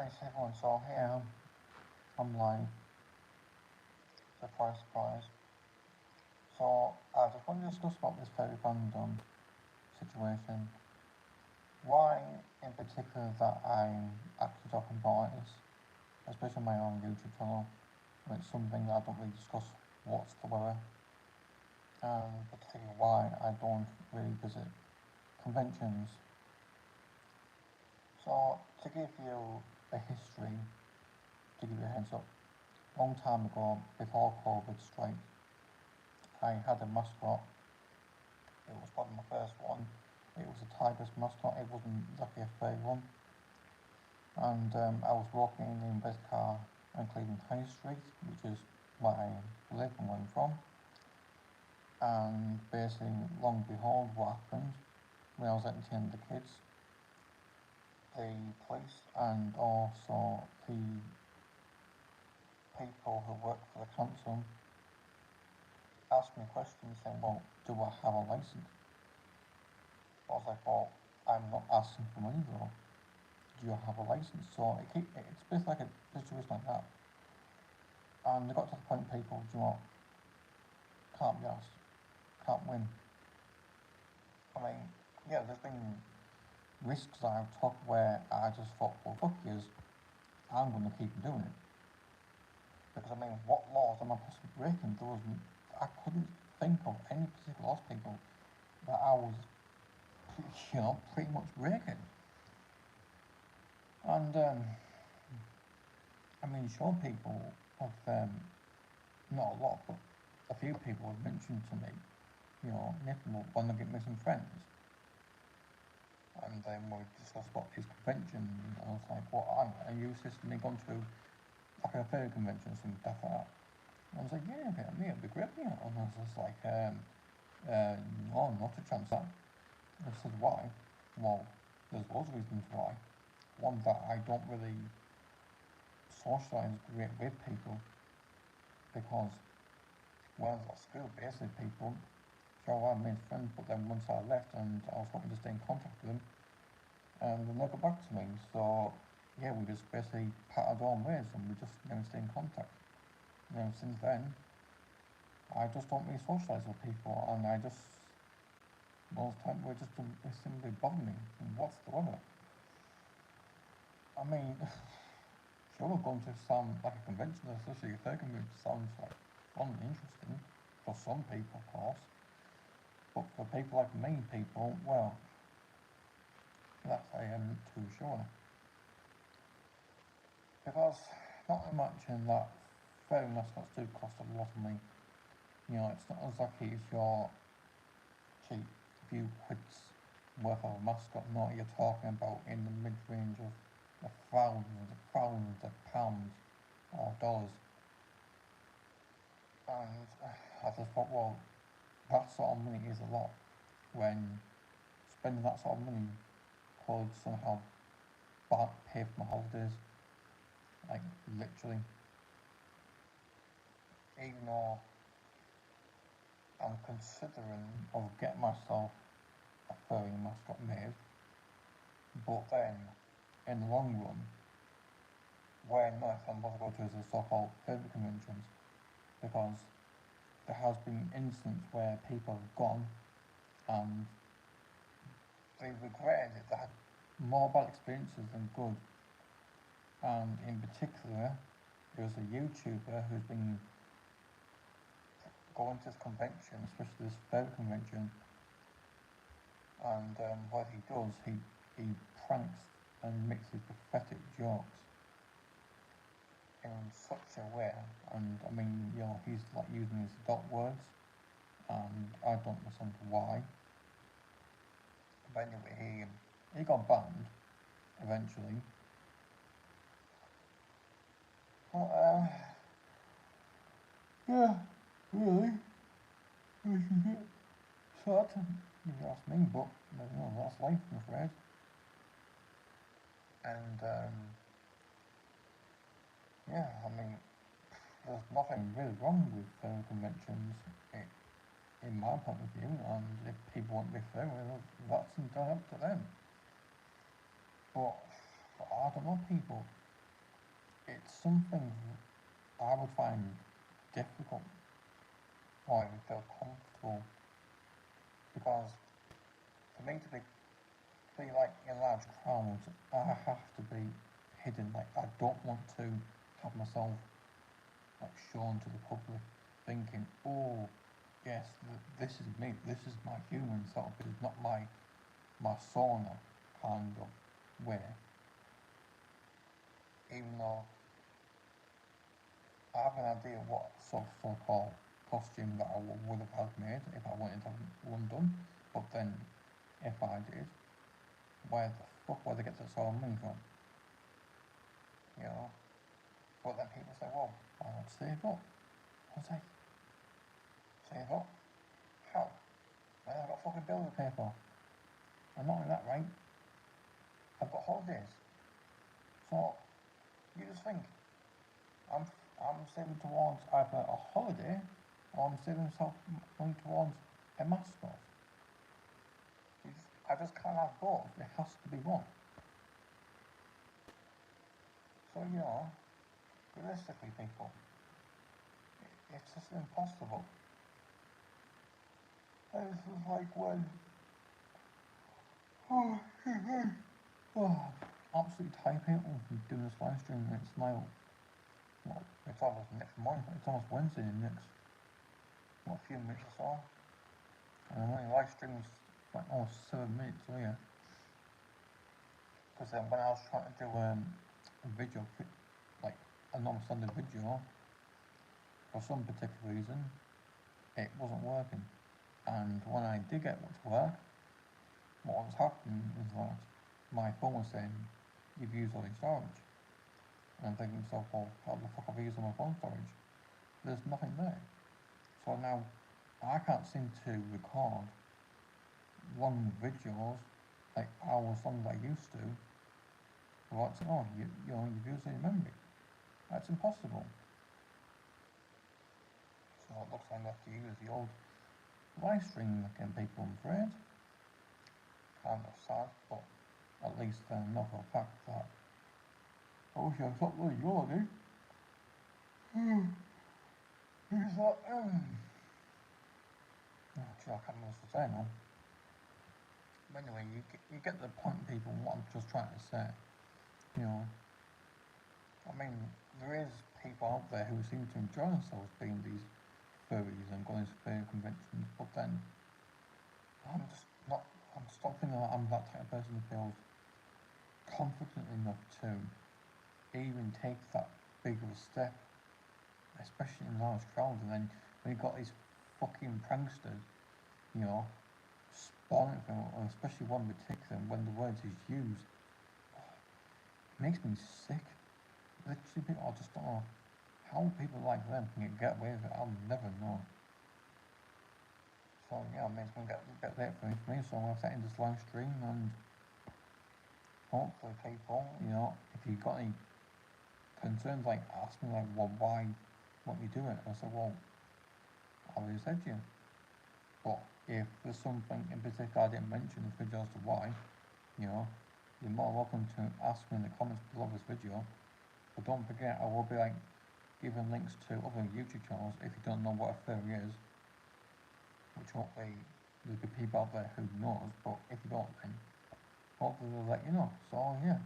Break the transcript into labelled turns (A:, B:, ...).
A: Nice everyone, so here I'm live. Surprise, surprise. So I just want to discuss about this furry fandom situation. Why in particular that I'm actually talking about this, especially on my own YouTube channel. It's something that I don't really discuss whatsoever. And particularly why I don't really visit conventions. So to give you a history, to give you a heads up, long time ago, before COVID strike, I had a mascot. It was probably my first one. It was a tiger's mascot. It wasn't exactly a furry one. And I was walking in Redcar and Cleveland High Street, which is where I live and where I'm from. And basically, long and behold, what happened when I was entertaining the kids, the police and also the people who work for the council asked me questions saying, well, do I have a license? I was like, well, I'm not asking for money though. Do you have a license? So it's basically like a situation like that. And they got to the point, people, do you know what? Can't be asked. Can't win. I mean, yeah, there's been risks that I've took where I just thought, well, fuck yous, I'm going to keep doing it. Because I mean, what laws am I possibly breaking? I couldn't think of any particular laws, people, that I was, pretty much breaking. And I mean, sure, people have, not a lot, but a few people have mentioned to me, Nick, when they get me some friends. And then we discussed about these conventions, and I was like, what, are you assisting me going to like a furry convention or something like that? And I was like, yeah, it'd be great, And I was just like, no, not a chance that. I said, why? Well, there's loads of reasons why. One, that I don't really socialise great with people, because when I was at school, basically people, sure, I made friends, but then once I left and I was hoping to stay in contact with them, and they never got back to me. So yeah, we just basically parted our own ways and we just never stay in contact. Since then, I just don't really socialise with people, and I just, most of the time, they simply bother me whatsoever. I mean, sure, going to some, like a convention, especially a fair convention, sounds like fun and interesting, for some people, of course. But for people like me, well, that I am too sure. Because, not to mention that furry mascots do cost a lot of money. It's not exactly if you're cheap, a few quid's worth of a mascot. No, you're talking about in the mid-range of thousands of pounds or dollars. And I just thought, well, that sort of money is a lot, when spending that sort of money could somehow pay for my holidays, like literally. Even though I'm considering of getting myself a furry mascot made, but then in the long run, when I'm about to go to the so-called furry conventions, because there has been instances where people have gone and they regretted it. They had more bad experiences than good. And in particular, there was a YouTuber who's been going to this convention, especially this furry convention, and what he does, he pranks and makes these pathetic jokes in such a way, and I mean, he's like using his adult words, and I don't understand why. But anyway, he got banned eventually. But yeah, really, this is it. Sad, if you ask me, but that's life, I'm afraid. And yeah, I mean, there's nothing really wrong with conventions, in my point of view, and if people want to be fair, that's entirely up to them. But I don't know, people. it's something I would find difficult or even feel comfortable, because for me to be like in large crowds, I have to be hidden. Like, I don't want to have myself like shown to the public, thinking, oh yes, this is me, this is my human self, it is not my persona kind of way. Even though I have an idea what sort of so-called costume that I would have had made if I wanted to have one done, but then if I did, where the fuck would I get that sort of money from? You know? But then people say, well, why not save up? I was like, save up? How? Man, I've got fucking bills to pay for. And not only that, right? I've got holidays. So, you just think, I'm saving towards either a holiday or I'm saving myself money towards a mascot. I just can't have both. It has to be one. So, you know, realistically, people, it's just impossible. And this is like when, absolutely tired people from doing this live stream, and it's now, well, it's almost next month, it's almost Wednesday in next, what, a few minutes or so. And I'm only live streaming like almost 7 minutes, so yeah. Because when I was trying to do a video, like a non-standard video, for some particular reason, it wasn't working. And when I did get it to work, what was happening was that my phone was saying, you've used all your storage. And I'm thinking to myself, well, how the fuck have I used all my phone storage? There's nothing there. So now, I can't seem to record long videos, like hours long like I used to, without saying, oh, you know, you've used all your memory. That's impossible. So it looks like I have to use the old live stream again, people, I'm afraid. Kind of sad, but at least I know for a fact that I wish I stopped really yawning. Who's that? Oh, gee, I can't remember what to say now. But anyway, you get the point, people, what I'm just trying to say. You know, I mean, there is people out there who seem to enjoy themselves being these furries and going to furry conventions, but then I'm just don't think that I'm that type of person who feels confident enough to even take that big of a step, especially in large crowds. And then when you've got these fucking pranksters, you know, spawning from, especially one in particular, when the word is used, it makes me sick. Literally, people, I just don't know how people like them can get away with it. I'll never know. So yeah, I mean, it's going to get a bit late for me, so I'm going to set in this live stream, and hopefully people, you know, if you've got any concerns, like ask me like, well, why won't you do it? I said, well, I already said to you. But if there's something in particular I didn't mention in this video as to why, you know, you're more welcome to ask me in the comments below this video. But don't forget, I will be like giving links to other YouTube channels if you don't know what a furry is, which hopefully there'll be people out there who knows, but if you don't, then hopefully they'll let you know. So yeah.